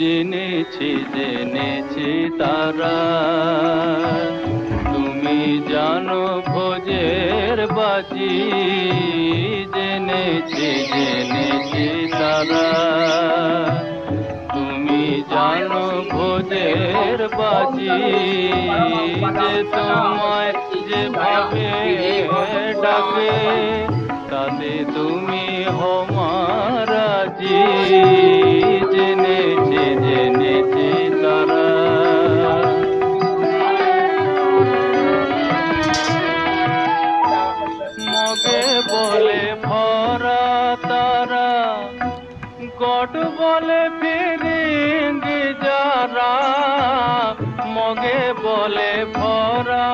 জেনেছি তারা তুমি জানো ভোজের বাজি, জেনেছি তারা তুমি জানো ভোজের বাজি, যে তোমায় যেভাবে ডাকে তাতে তুমি হও রাজি, জেনেছি তারা। মগে বলে ভরা তারা, গড বলে ফিরিঙ্গি যারা, মগে বলে ভরা